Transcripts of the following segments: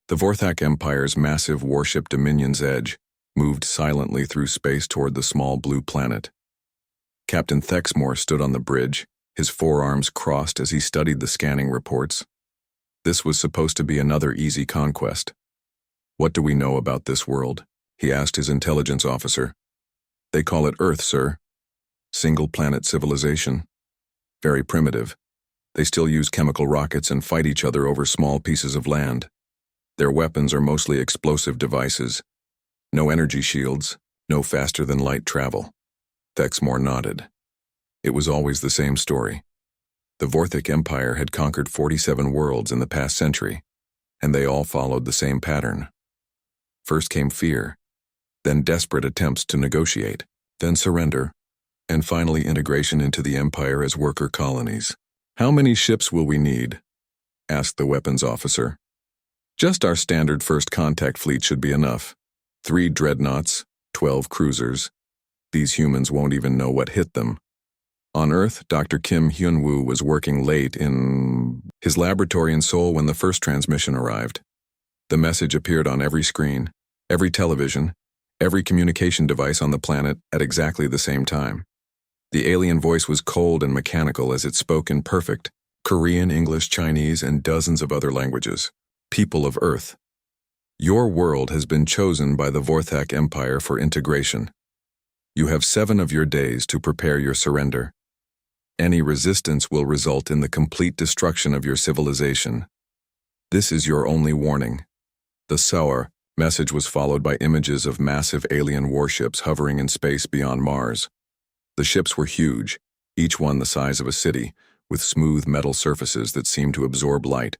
The Vorthak Empire's massive warship Dominion's Edge moved silently through space toward the small blue planet. Captain Thexmore stood on the bridge, his forearms crossed as he studied the scanning reports. This was supposed to be another easy conquest. "What do we know about this world?" he asked his intelligence officer. "They call it Earth, sir. Single-planet civilization. Very primitive. They still use chemical rockets and fight each other over small pieces of land. Their weapons are mostly explosive devices. No energy shields, no faster-than-light travel." Thexmore nodded. It was always the same story. The Vorthak Empire had conquered 47 worlds in the past century, and they all followed the same pattern. First came fear, then desperate attempts to negotiate, then surrender, and finally integration into the Empire as worker colonies. "How many ships will we need?" asked the weapons officer. "Just our standard first contact fleet should be enough. 3 dreadnoughts, 12 cruisers. These humans won't even know what hit them." On Earth, Dr. Kim Hyun-woo was working late in his laboratory in Seoul when the first transmission arrived. The message appeared on every screen, every television, every communication device on the planet at exactly the same time. The alien voice was cold and mechanical as it spoke in perfect Korean, English, Chinese, and dozens of other languages. "People of Earth, your world has been chosen by the Vorthak Empire for integration. You have 7 of your days to prepare your surrender. Any resistance will result in the complete destruction of your civilization. This is your only warning." The SOAR message was followed by images of massive alien warships hovering in space beyond Mars. The ships were huge, each one the size of a city, with smooth metal surfaces that seemed to absorb light.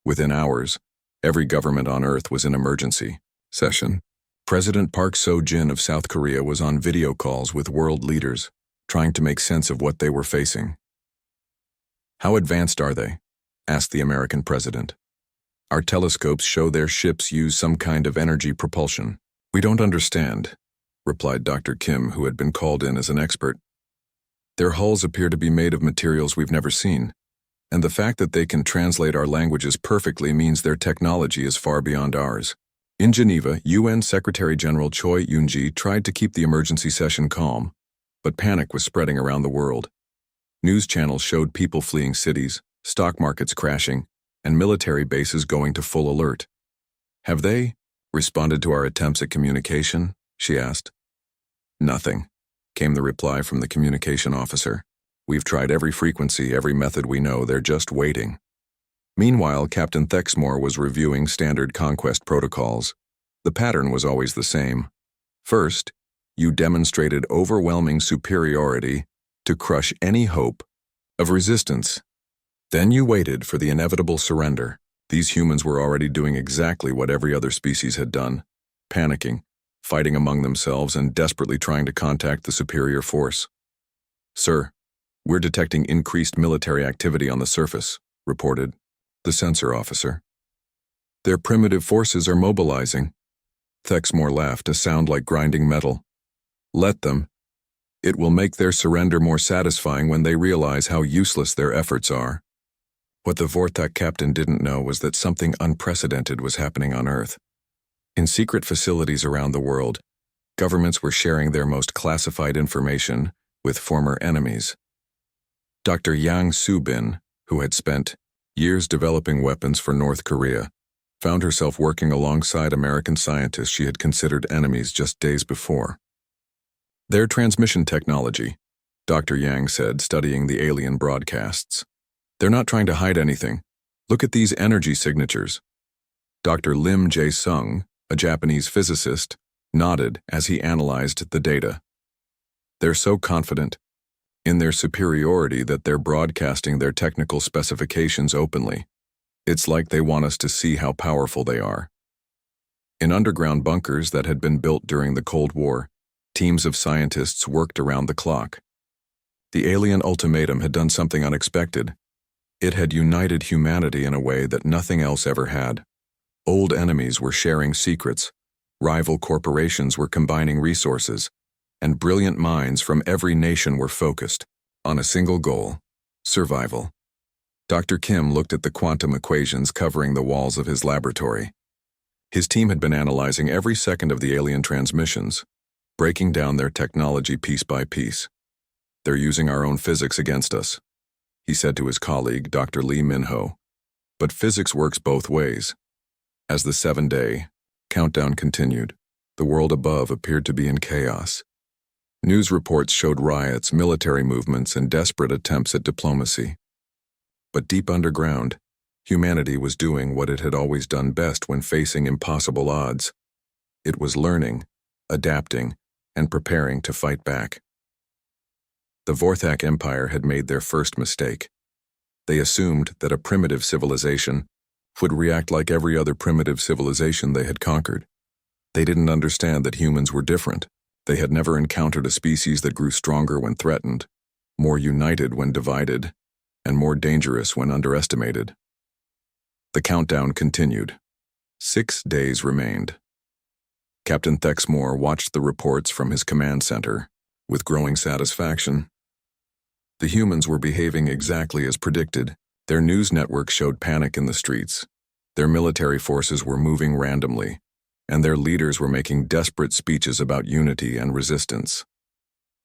Within hours, every government on Earth was in emergency session. President Park Seo-jin of South Korea was on video calls with world leaders, trying to make sense of what they were facing. "How advanced are they?" asked the American president. "Our telescopes show their ships use some kind of energy propulsion." "We don't understand," replied Dr. Kim, who had been called in as an expert. "Their hulls appear to be made of materials we've never seen, and the fact that they can translate our languages perfectly means their technology is far beyond ours." In Geneva, UN Secretary-General Choi Yoon-ji tried to keep the emergency session calm, but panic was spreading around the world. News channels showed people fleeing cities, stock markets crashing, and military bases going to full alert. "Have they responded to our attempts at communication?" she asked. "Nothing," came the reply from the communication officer. "We've tried every frequency, every method we know, they're just waiting." Meanwhile, Captain Thexmore was reviewing standard conquest protocols. The pattern was always the same. First, you demonstrated overwhelming superiority to crush any hope of resistance. Then you waited for the inevitable surrender. These humans were already doing exactly what every other species had done, panicking, fighting among themselves, and desperately trying to contact the superior force. "Sir, we're detecting increased military activity on the surface," reported the sensor officer. "Their primitive forces are mobilizing." Thexmore laughed, a sound like grinding metal. "Let them. It will make their surrender more satisfying when they realize how useless their efforts are." What the Vorthak captain didn't know was that something unprecedented was happening on Earth. In secret facilities around the world, governments were sharing their most classified information with former enemies. Dr. Yang Soo-bin, who had spent years developing weapons for North Korea, found herself working alongside American scientists she had considered enemies just days before. "Their transmission technology," Dr. Yang said, studying the alien broadcasts. "They're not trying to hide anything. Look at these energy signatures." Dr. Lim Jae-sung, a Japanese physicist, nodded as he analyzed the data. "They're so confident in their superiority that they're broadcasting their technical specifications openly. It's like they want us to see how powerful they are." In underground bunkers that had been built during the Cold War, teams of scientists worked around the clock. The alien ultimatum had done something unexpected. It had united humanity in a way that nothing else ever had. Old enemies were sharing secrets, rival corporations were combining resources, and brilliant minds from every nation were focused on a single goal: survival. Dr. Kim looked at the quantum equations covering the walls of his laboratory. His team had been analyzing every second of the alien transmissions, breaking down their technology piece by piece. "They're using our own physics against us," he said to his colleague, Dr. Lee Minho. But physics works both ways. As the 7-day countdown continued, the world above appeared to be in chaos. News reports showed riots, military movements, and desperate attempts at diplomacy. But deep underground, humanity was doing what it had always done best when facing impossible odds. It was learning, adapting, and preparing to fight back. The Vorac Empire had made their first mistake. They assumed that a primitive civilization would react like every other primitive civilization they had conquered. They didn't understand that humans were different. They had never encountered a species that grew stronger when threatened, more united when divided, and more dangerous when underestimated. The countdown continued. 6 days remained. Captain Thexmore watched the reports from his command center with growing satisfaction. The humans were behaving exactly as predicted. Their news network showed panic in the streets. Their military forces were moving randomly, and their leaders were making desperate speeches about unity and resistance.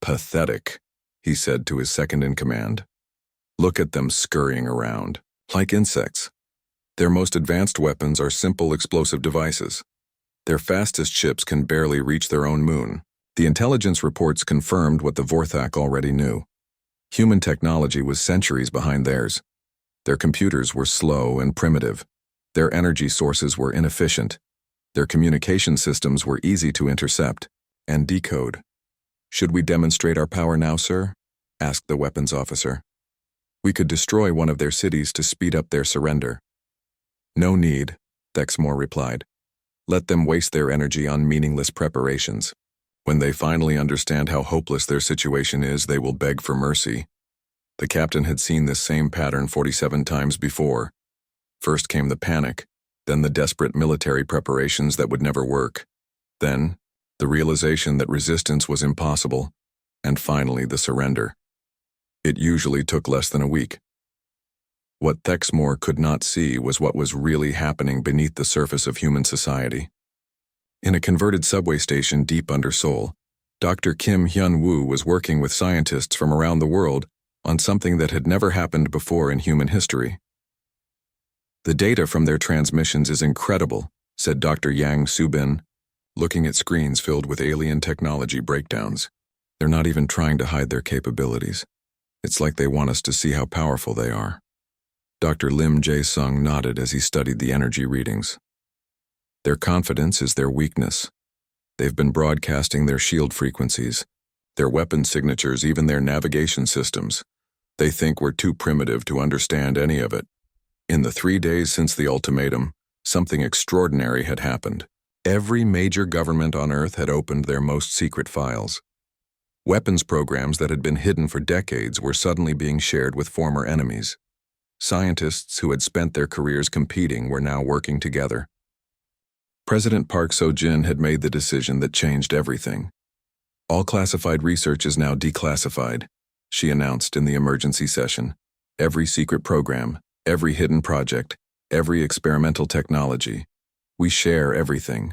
"Pathetic," he said to his second-in-command. "Look at them scurrying around, like insects. Their most advanced weapons are simple explosive devices. Their fastest ships can barely reach their own moon." The intelligence reports confirmed what the Vorac already knew. Human technology was centuries behind theirs. Their computers were slow and primitive. Their energy sources were inefficient. Their communication systems were easy to intercept and decode. "Should we demonstrate our power now, sir?" asked the weapons officer. "We could destroy one of their cities to speed up their surrender." "No need," Thexmore replied. "Let them waste their energy on meaningless preparations. When they finally understand how hopeless their situation is, they will beg for mercy." The captain had seen this same pattern 47 times before. First came the panic, then the desperate military preparations that would never work, then the realization that resistance was impossible, and finally the surrender. It usually took less than a week. What Thexmore could not see was what was really happening beneath the surface of human society. In a converted subway station deep under Seoul, Dr. Kim Hyun-woo was working with scientists from around the world on something that had never happened before in human history. "The data from their transmissions is incredible," said Dr. Yang Subin, looking at screens filled with alien technology breakdowns. "They're not even trying to hide their capabilities. It's like they want us to see how powerful they are." Dr. Lim Jae-sung nodded as he studied the energy readings. "Their confidence is their weakness. They've been broadcasting their shield frequencies, their weapon signatures, even their navigation systems. They think we're too primitive to understand any of it." In the 3 days since the ultimatum, something extraordinary had happened. Every major government on Earth had opened their most secret files. Weapons programs that had been hidden for decades were suddenly being shared with former enemies. Scientists who had spent their careers competing were now working together. President Park So-jin had made the decision that changed everything. "All classified research is now declassified," she announced in the emergency session. "Every secret program, every hidden project, every experimental technology. We share everything,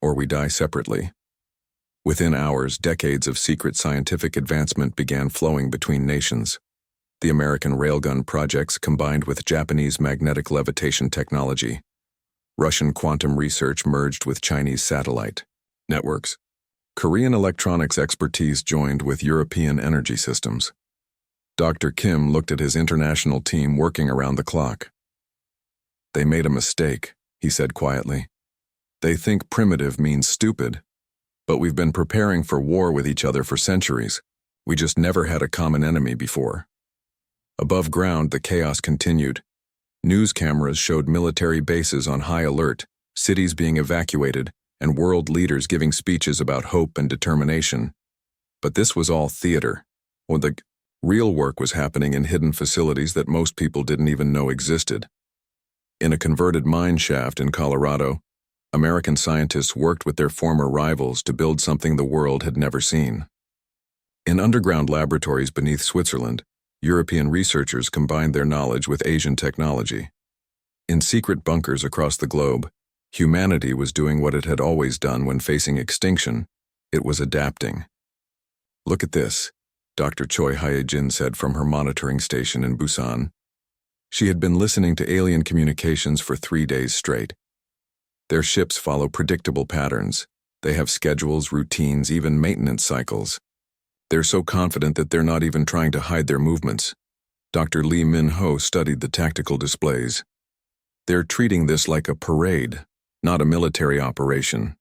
or we die separately." Within hours, decades of secret scientific advancement began flowing between nations. The American railgun projects combined with Japanese magnetic levitation technology. Russian quantum research merged with Chinese satellite networks. Korean electronics expertise joined with European energy systems. Dr. Kim looked at his international team working around the clock. "They made a mistake," he said quietly. "They think primitive means stupid. But we've been preparing for war with each other for centuries. We just never had a common enemy before." Above ground, the chaos continued. News cameras showed military bases on high alert, cities being evacuated, and world leaders giving speeches about hope and determination. But this was all theater. Or the real work was happening in hidden facilities that most people didn't even know existed. In a converted mine shaft in Colorado, American scientists worked with their former rivals to build something the world had never seen. In underground laboratories beneath Switzerland, European researchers combined their knowledge with Asian technology. In secret bunkers across the globe, Humanity was doing what it had always done when facing extinction. It was adapting. "Look at this," Dr. Choi Hyejin said from her monitoring station in Busan. She had been listening to alien communications for 3 days straight. Their ships follow predictable patterns. They have schedules, routines, even maintenance cycles. They're so confident that they're not even trying to hide their movements. Dr. Lee Min-ho studied the tactical displays. They're treating this like a parade, not a military operation.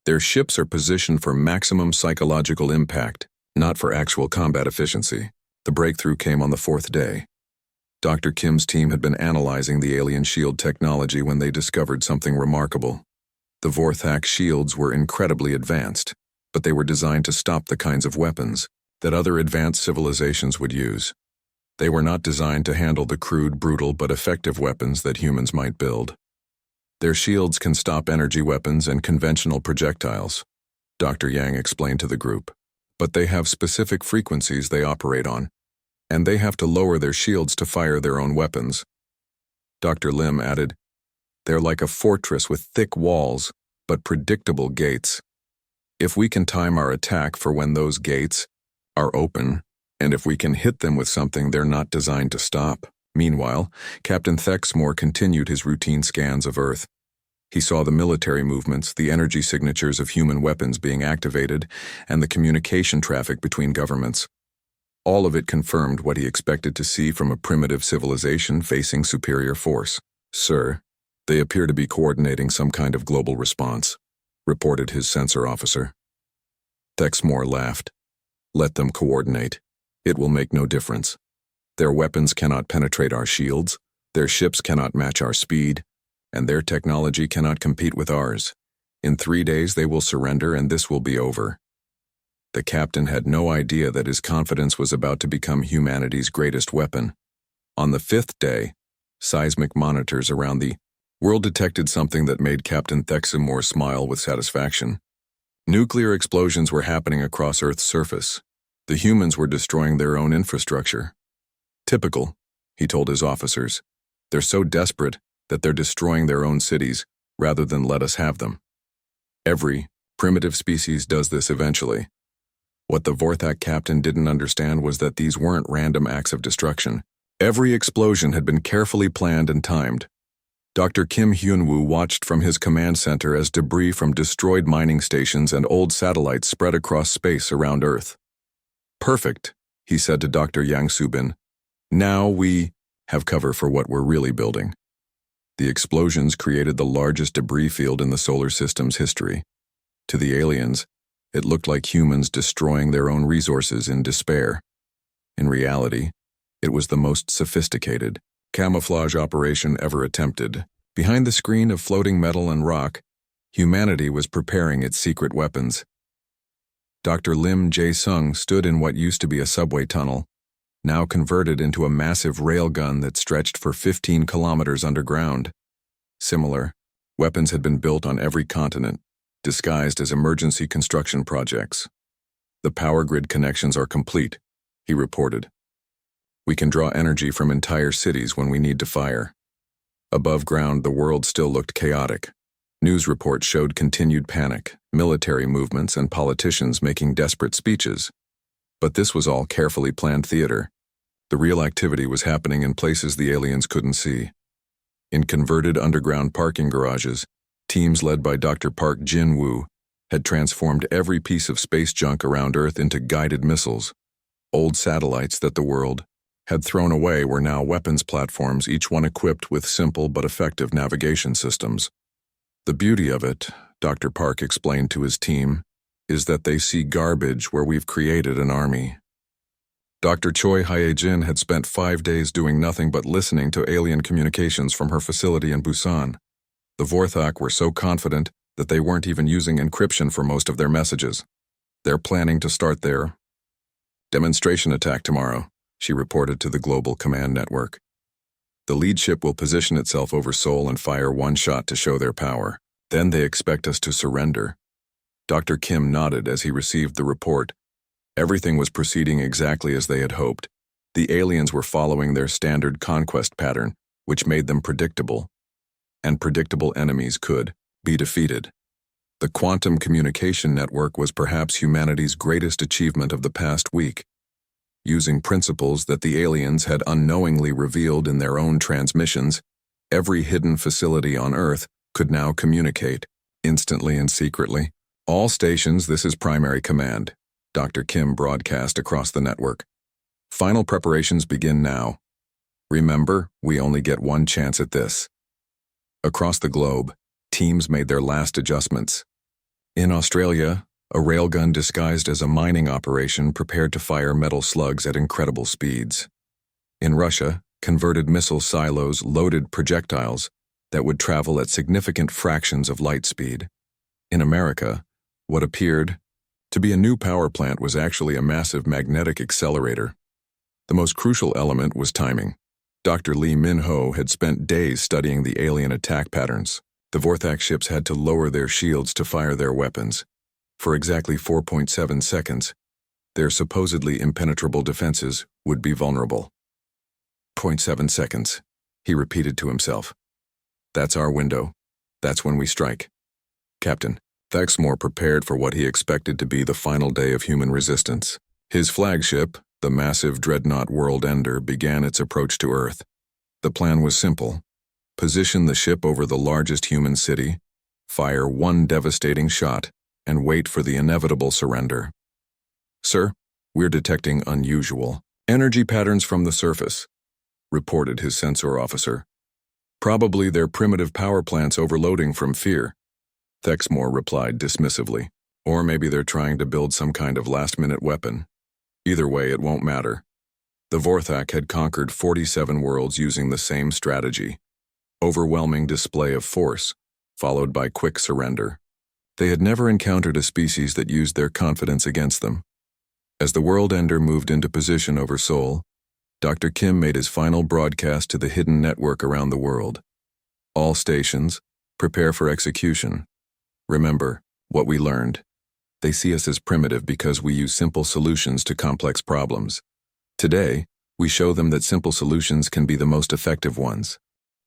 Their ships are positioned for maximum psychological impact, not for actual combat efficiency. The breakthrough came on the 4th day. Dr. Kim's team had been analyzing the alien shield technology when they discovered something remarkable. The Vorac shields were incredibly advanced, but they were designed to stop the kinds of weapons that other advanced civilizations would use. They were not designed to handle the crude, brutal, but effective weapons that humans might build. Their shields can stop energy weapons and conventional projectiles, Dr. Yang explained to the group, but they have specific frequencies they operate on, and they have to lower their shields to fire their own weapons. Dr. Lim added, "They're like a fortress with thick walls, but predictable gates. If we can time our attack for when those gates are open, and if we can hit them with something they're not designed to stop." Meanwhile, Captain Thexmore continued his routine scans of Earth. He saw the military movements, the energy signatures of human weapons being activated, and the communication traffic between governments. All of it confirmed what he expected to see from a primitive civilization facing superior force. "Sir, they appear to be coordinating some kind of global response," reported his sensor officer. Thexmore laughed. "Let them coordinate. It will make no difference. Their weapons cannot penetrate our shields, their ships cannot match our speed, and their technology cannot compete with ours. In 3 days they will surrender and this will be over." The captain had no idea that his confidence was about to become humanity's greatest weapon. On the 5th day, seismic monitors around the world detected something that made Captain Thexmore smile with satisfaction. Nuclear explosions were happening across Earth's surface. The humans were destroying their own infrastructure. "Typical," he told his officers. "They're so desperate that they're destroying their own cities rather than let us have them. Every primitive species does this eventually." What the Vorac captain didn't understand was that these weren't random acts of destruction. Every explosion had been carefully planned and timed. Dr. Kim Hyun-woo watched from his command center as debris from destroyed mining stations and old satellites spread across space around Earth. "Perfect," he said to Dr. Yang Subin. "Now we have cover for what we're really building." The explosions created the largest debris field in the solar system's history. To the aliens, it looked like humans destroying their own resources in despair. In reality, it was the most sophisticated camouflage operation ever attempted. Behind the screen of floating metal and rock, humanity was preparing its secret weapons. Dr. Lim Jae-sung stood in what used to be a subway tunnel, now converted into a massive railgun that stretched for 15 kilometers underground. Similar weapons had been built on every continent, disguised as emergency construction projects. "The power grid connections are complete," he reported. "We can draw energy from entire cities when we need to fire." Above ground, the world still looked chaotic. News reports showed continued panic, military movements, and politicians making desperate speeches. But this was all carefully planned theater. The real activity was happening in places the aliens couldn't see. In converted underground parking garages, teams led by Dr. Park Jin-woo had transformed every piece of space junk around Earth into guided missiles. Old satellites that the world had thrown away were now weapons platforms, each one equipped with simple but effective navigation systems. "The beauty of it," Dr. Park explained to his team, "is that they see garbage where we've created an army." Dr. Choi Hyejin had spent 5 days doing nothing but listening to alien communications from her facility in Busan. The Vorac were so confident that they weren't even using encryption for most of their messages. "They're planning to start their demonstration attack tomorrow," she reported to the global command network. "The lead ship will position itself over Seoul and fire one shot to show their power. Then they expect us to surrender." Dr. Kim nodded as he received the report. Everything was proceeding exactly as they had hoped. The aliens were following their standard conquest pattern, which made them predictable. and predictable enemies could be defeated. The quantum communication network was perhaps humanity's greatest achievement of the past week. Using principles that the aliens had unknowingly revealed in their own transmissions, every hidden facility on Earth could now communicate, instantly and secretly. All stations, this is primary command. Dr. Kim broadcast across the network. Final preparations begin now. Remember, we only get one chance at this. Across the globe, teams made their last adjustments. In Australia, a railgun disguised as a mining operation prepared to fire metal slugs at incredible speeds. In Russia, converted missile silos loaded projectiles that would travel at significant fractions of light speed. In America, what appeared to be a new power plant was actually a massive magnetic accelerator. The most crucial element was timing. Dr. Lee Min-ho had spent days studying the alien attack patterns. The Vorac ships had to lower their shields to fire their weapons. For exactly 4.7 seconds, their supposedly impenetrable defenses would be vulnerable. 0.7 seconds, he repeated to himself. That's our window. That's when we strike. Captain Thexmore prepared for what he expected to be the final day of human resistance. His flagship, the massive dreadnought World Ender, began its approach to Earth. The plan was simple. Position the ship over the largest human city, fire one devastating shot, and wait for the inevitable surrender. Sir, we're detecting unusual energy patterns from the surface, reported his sensor officer. Probably their primitive power plants overloading from fear, Thexmore replied dismissively. Or maybe they're trying to build some kind of last-minute weapon. Either way, it won't matter. The Vorac had conquered 47 worlds using the same strategy. Overwhelming display of force, followed by quick surrender. They had never encountered a species that used their confidence against them. As the World Ender moved into position over Seoul, Dr. Kim made his final broadcast to the hidden network around the world. All stations, prepare for execution. Remember what we learned. They see us as primitive because we use simple solutions to complex problems. Today, we show them that simple solutions can be the most effective ones.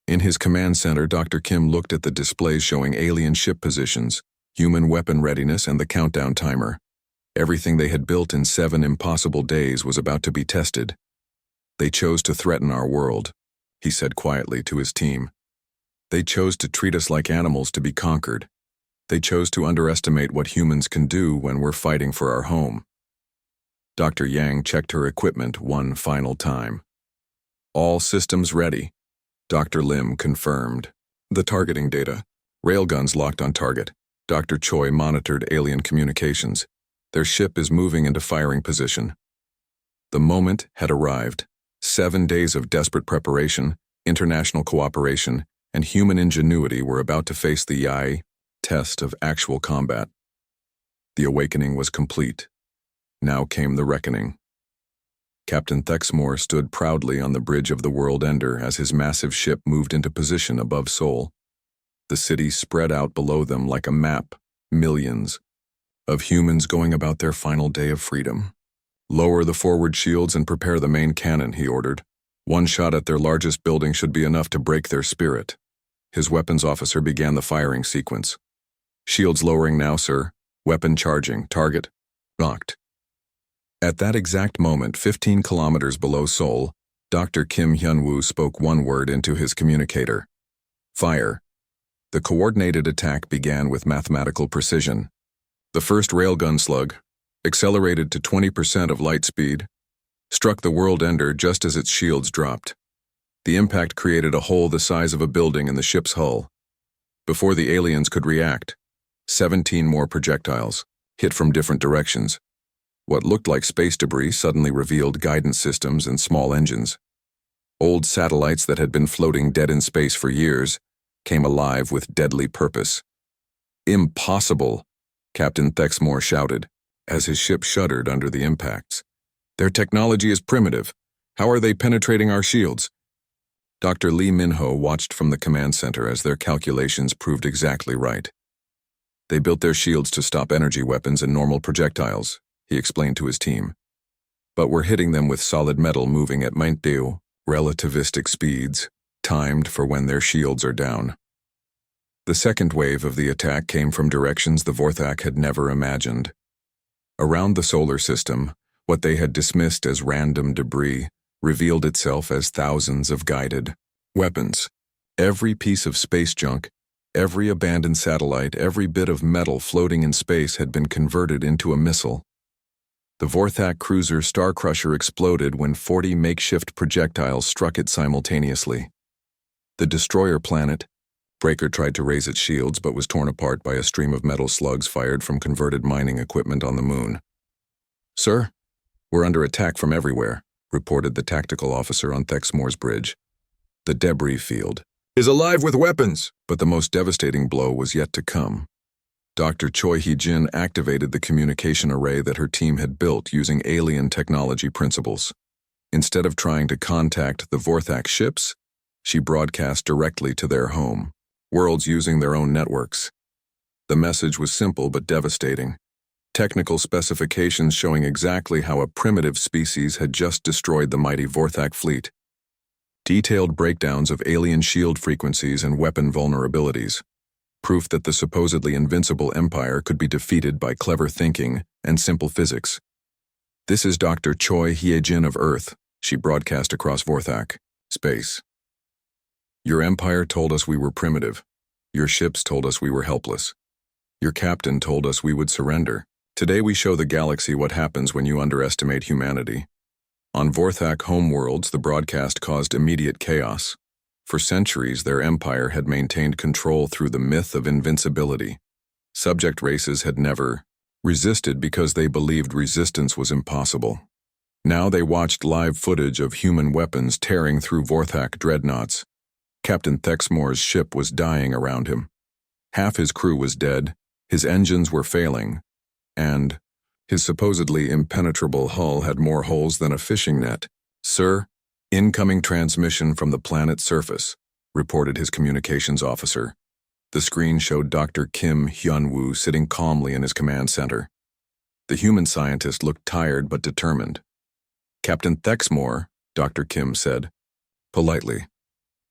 In his command center, Dr. Kim looked at the displays showing alien ship positions, human weapon readiness, and the countdown timer. Everything they had built in 7 impossible days was about to be tested. They chose to threaten our world, he said quietly to his team. They chose to treat us like animals to be conquered. They chose to underestimate what humans can do when we're fighting for our home. Dr. Yang checked her equipment one final time. All systems ready, Dr. Lim confirmed. The targeting data. Railguns locked on target. Dr. Choi monitored alien communications. Their ship is moving into firing position. The moment had arrived. 7 days of desperate preparation, international cooperation, and human ingenuity were about to face the test of actual combat. The awakening was complete. Now came the reckoning. Captain Thexmore stood proudly on the bridge of the World Ender as his massive ship moved into position above Seoul. The city spread out below them like a map, millions of humans going about their final day of freedom. Lower the forward shields and prepare the main cannon, he ordered. One shot at their largest building should be enough to break their spirit. His weapons officer began the firing sequence. Shields lowering now, sir. Weapon charging. Target knocked. At that exact moment, 15 kilometers below Seoul, Dr. Kim Hyun-woo spoke one word into his communicator. Fire. The coordinated attack began with mathematical precision. The first railgun slug, accelerated to 20% of light speed, struck the World Ender just as its shields dropped. The impact created a hole the size of a building in the ship's hull. Before the aliens could react, 17 more projectiles hit from different directions. What looked like space debris suddenly revealed guidance systems and small engines. Old satellites that had been floating dead in space for years came alive with deadly purpose. Impossible, Captain Thexmore shouted, as his ship shuddered under the impacts. Their technology is primitive. How are they penetrating our shields? Dr. Lee Min-ho watched from the command center as their calculations proved exactly right. They built their shields to stop energy weapons and normal projectiles, he explained to his team. But we're hitting them with solid metal moving at relativistic speeds, timed for when their shields are down. The second wave of the attack came from directions the Vorac had never imagined. Around the solar system, what they had dismissed as random debris revealed itself as thousands of guided weapons. Every piece of space junk, every abandoned satellite, every bit of metal floating in space had been converted into a missile. The Vorac cruiser Starcrusher exploded when 40 makeshift projectiles struck it simultaneously. The destroyer planet, Breaker tried to raise its shields but was torn apart by a stream of metal slugs fired from converted mining equipment on the moon. "Sir, we're under attack from everywhere," reported the tactical officer on Thexmoor's bridge. The debris field is alive with weapons, but the most devastating blow was yet to come. Dr. Choi Hee-jin activated the communication array that her team had built using alien technology principles. Instead of trying to contact the Vorac ships, she broadcast directly to their home, worlds using their own networks. The message was simple but devastating. Technical specifications showing exactly how a primitive species had just destroyed the mighty Vorac fleet. Detailed breakdowns of alien shield frequencies and weapon vulnerabilities. Proof that the supposedly invincible empire could be defeated by clever thinking and simple physics. "This is Dr. Choi Hee-jin of Earth," she broadcast across Vorac space. "Your empire told us we were primitive. Your ships told us we were helpless. Your captain told us we would surrender. Today we show the galaxy what happens when you underestimate humanity." On Vorac homeworlds, the broadcast caused immediate chaos. For centuries, their empire had maintained control through the myth of invincibility. Subject races had never resisted because they believed resistance was impossible. Now they watched live footage of human weapons tearing through Vorac dreadnoughts. Captain Thexmoor's ship was dying around him. Half his crew was dead, his engines were failing, and his supposedly impenetrable hull had more holes than a fishing net. "Sir, incoming transmission from the planet's surface," reported his communications officer. The screen showed Dr. Kim Hyun-woo sitting calmly in his command center. The human scientist looked tired but determined. "Captain Thexmoor," Dr. Kim said, politely.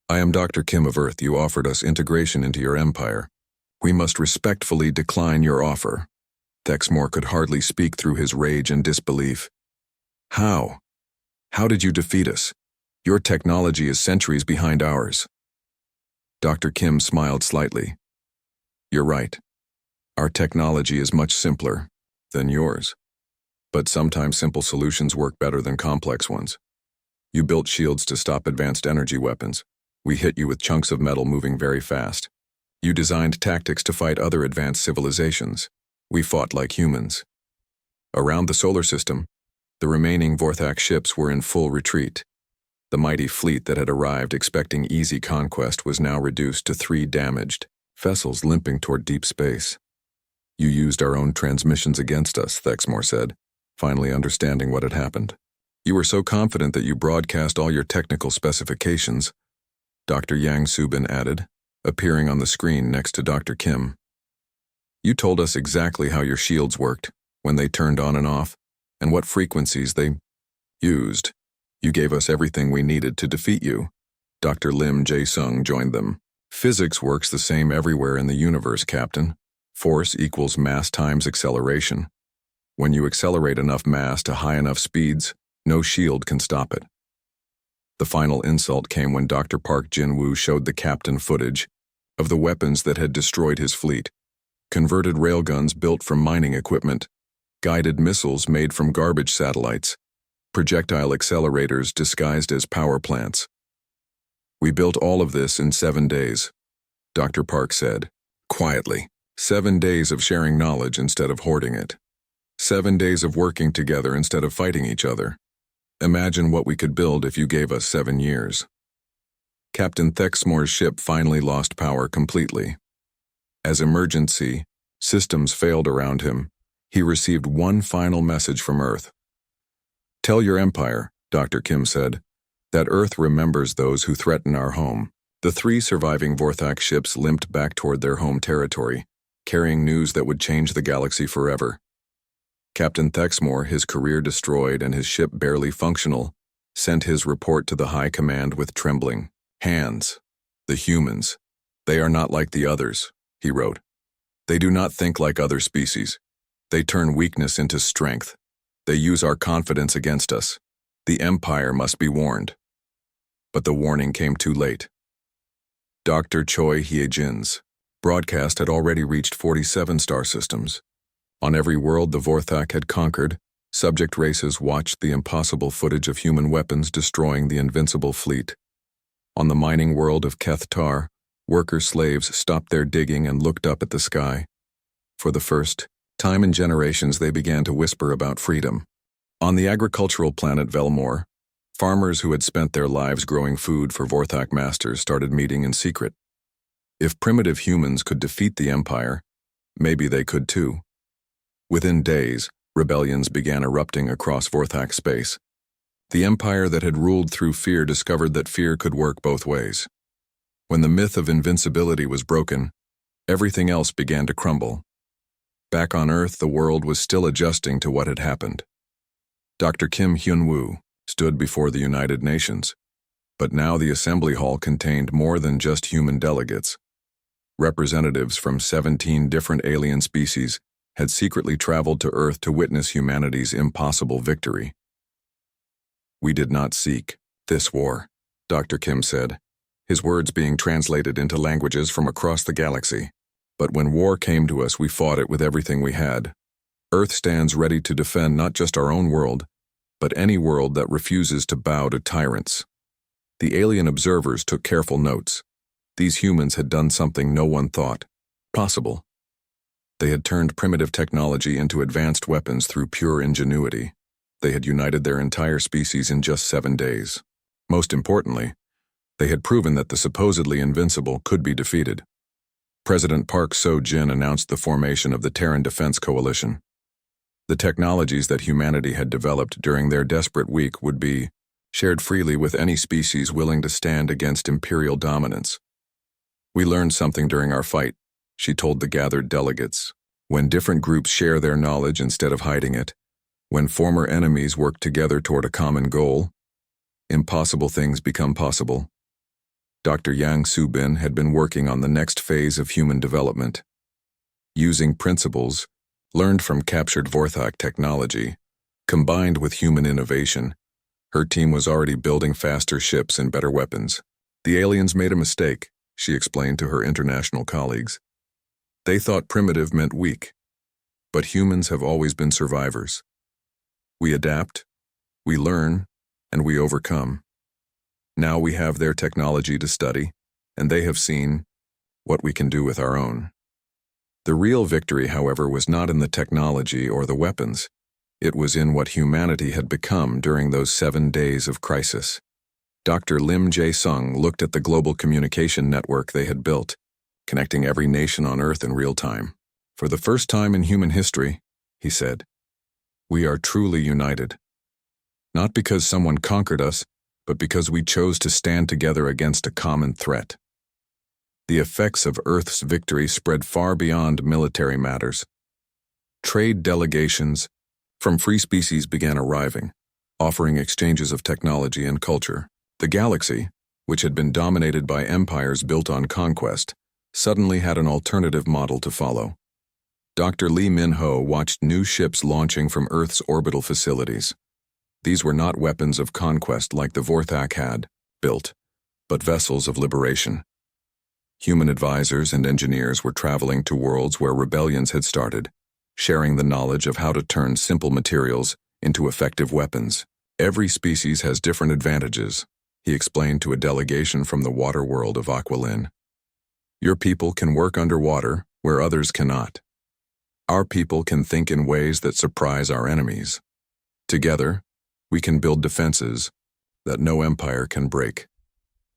"I am Dr. Kim of Earth. You offered us integration into your empire. We must respectfully decline your offer." Thexmoor could hardly speak through his rage and disbelief. "How? How did you defeat us? Your technology is centuries behind ours." Dr. Kim smiled slightly. "You're right. Our technology is much simpler than yours. But sometimes simple solutions work better than complex ones. You built shields to stop advanced energy weapons. We hit you with chunks of metal moving very fast. You designed tactics to fight other advanced civilizations. We fought like humans." Around the solar system, the remaining Vorac ships were in full retreat. The mighty fleet that had arrived expecting easy conquest was now reduced to 3 damaged vessels limping toward deep space. "You used our own transmissions against us," Thexmoor said, finally understanding what had happened. "You were so confident that you broadcast all your technical specifications," Dr. Yang Subin added, appearing on the screen next to Dr. Kim. "You told us exactly how your shields worked, when they turned on and off, and what frequencies they used. You gave us everything we needed to defeat you." Dr. Lim Jae-sung joined them. "Physics works the same everywhere in the universe, Captain. Force equals mass times acceleration. When you accelerate enough mass to high enough speeds, no shield can stop it." The final insult came when Dr. Park Jin-woo showed the captain footage of the weapons that had destroyed his fleet. Converted railguns built from mining equipment, guided missiles made from garbage satellites, projectile accelerators disguised as power plants. "We built all of this in 7 days," Dr. Park said, quietly. 7 days of sharing knowledge instead of hoarding it. 7 days of working together instead of fighting each other. Imagine what we could build if you gave us 7 years. Captain Thexmoor's ship finally lost power completely. As emergency systems failed around him, he received one final message from Earth. "Tell your empire," Dr. Kim said, "that Earth remembers those who threaten our home." The 3 surviving Vorac ships limped back toward their home territory, carrying news that would change the galaxy forever. Captain Thexmoor, his career destroyed and his ship barely functional, sent his report to the High Command with trembling hands. The humans, They are not like the others, he wrote. They do not think like other species. They turn weakness into strength. They use our confidence against us. The Empire must be warned. But the warning came too late. Dr. Choi Hye-jin's broadcast had already reached 47 star systems. On every world the Vorac had conquered, subject races watched the impossible footage of human weapons destroying the invincible fleet. On the mining world of Kethtar, worker-slaves stopped their digging and looked up at the sky. For the first time in generations they began to whisper about freedom. On the agricultural planet Velmor, farmers who had spent their lives growing food for Vorac masters started meeting in secret. If primitive humans could defeat the Empire, maybe they could too. Within days, rebellions began erupting across Vorac space. The Empire that had ruled through fear discovered that fear could work both ways. When the myth of invincibility was broken, everything else began to crumble. Back on Earth, the world was still adjusting to what had happened. Dr. Kim Hyun-woo stood before the United Nations, but now the assembly hall contained more than just human delegates. Representatives from 17 different alien species had secretly traveled to Earth to witness humanity's impossible victory. We did not seek this war, Dr. Kim said, his words being translated into languages from across the galaxy. But when war came to us, we fought it with everything we had. Earth stands ready to defend not just our own world, but any world that refuses to bow to tyrants. The alien observers took careful notes. These humans had done something no one thought possible. They had turned primitive technology into advanced weapons through pure ingenuity. They had united their entire species in just 7 days. Most importantly, they had proven that the supposedly invincible could be defeated. President Park So-jin announced the formation of the Terran Defense Coalition. The technologies that humanity had developed during their desperate week would be shared freely with any species willing to stand against imperial dominance. We learned something during our fight, she told the gathered delegates. When different groups share their knowledge instead of hiding it, when former enemies work together toward a common goal, impossible things become possible. Dr. Yang Soo-bin had been working on the next phase of human development. Using principles learned from captured Vorac technology, combined with human innovation, her team was already building faster ships and better weapons. The aliens made a mistake, she explained to her international colleagues. They thought primitive meant weak, but humans have always been survivors. We adapt, we learn, and we overcome. Now we have their technology to study, and they have seen what we can do with our own. The real victory, however, was not in the technology or the weapons. It was in what humanity had become during those 7 days of crisis. Dr. Lim Jae-sung looked at the global communication network they had built, connecting every nation on Earth in real time. For the first time in human history, he said, we are truly united. Not because someone conquered us, but because we chose to stand together against a common threat. The effects of Earth's victory spread far beyond military matters. Trade delegations from free species began arriving, offering exchanges of technology and culture. The galaxy, which had been dominated by empires built on conquest, suddenly had an alternative model to follow. Dr. Lee Min-ho watched new ships launching from Earth's orbital facilities. These were not weapons of conquest like the Vorac had built, but vessels of liberation. Human advisors and engineers were traveling to worlds where rebellions had started, sharing the knowledge of how to turn simple materials into effective weapons. Every species has different advantages, he explained to a delegation from the water world of Aqualin. Your people can work underwater where others cannot. Our people can think in ways that surprise our enemies. Together, we can build defenses that no empire can break.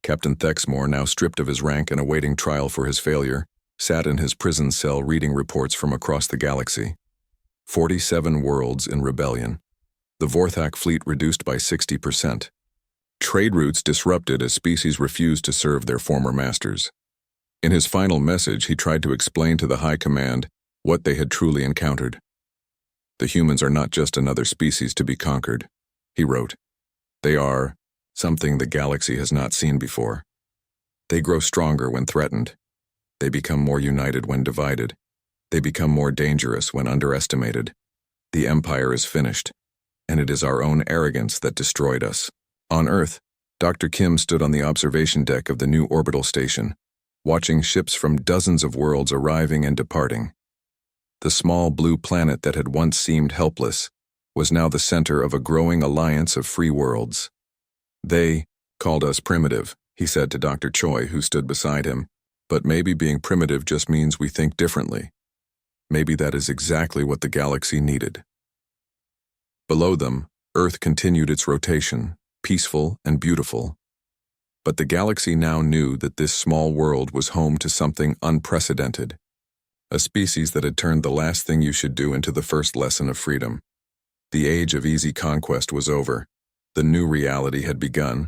Captain Thexmore, now stripped of his rank and awaiting trial for his failure, sat in his prison cell reading reports from across the galaxy. 47 worlds in rebellion. The Vorac fleet reduced by 60%. Trade routes disrupted as species refused to serve their former masters. In his final message, he tried to explain to the High Command what they had truly encountered. The humans are not just another species to be conquered, he wrote. They are something the galaxy has not seen before. They grow stronger when threatened, They become more united when divided. They become more dangerous when underestimated. The empire is finished, and it is our own arrogance that destroyed us. On Earth, Dr. Kim stood on the observation deck of the new orbital station, watching ships from dozens of worlds arriving and departing. The small blue planet that had once seemed helpless was now the center of a growing alliance of free worlds. They called us primitive, he said to Dr. Choi, who stood beside him, but maybe being primitive just means we think differently. Maybe that is exactly what the galaxy needed. Below them, Earth continued its rotation, peaceful and beautiful. But the galaxy now knew that this small world was home to something unprecedented, a species that had turned the last thing you should do into the first lesson of freedom. The age of easy conquest was over. The new reality had begun,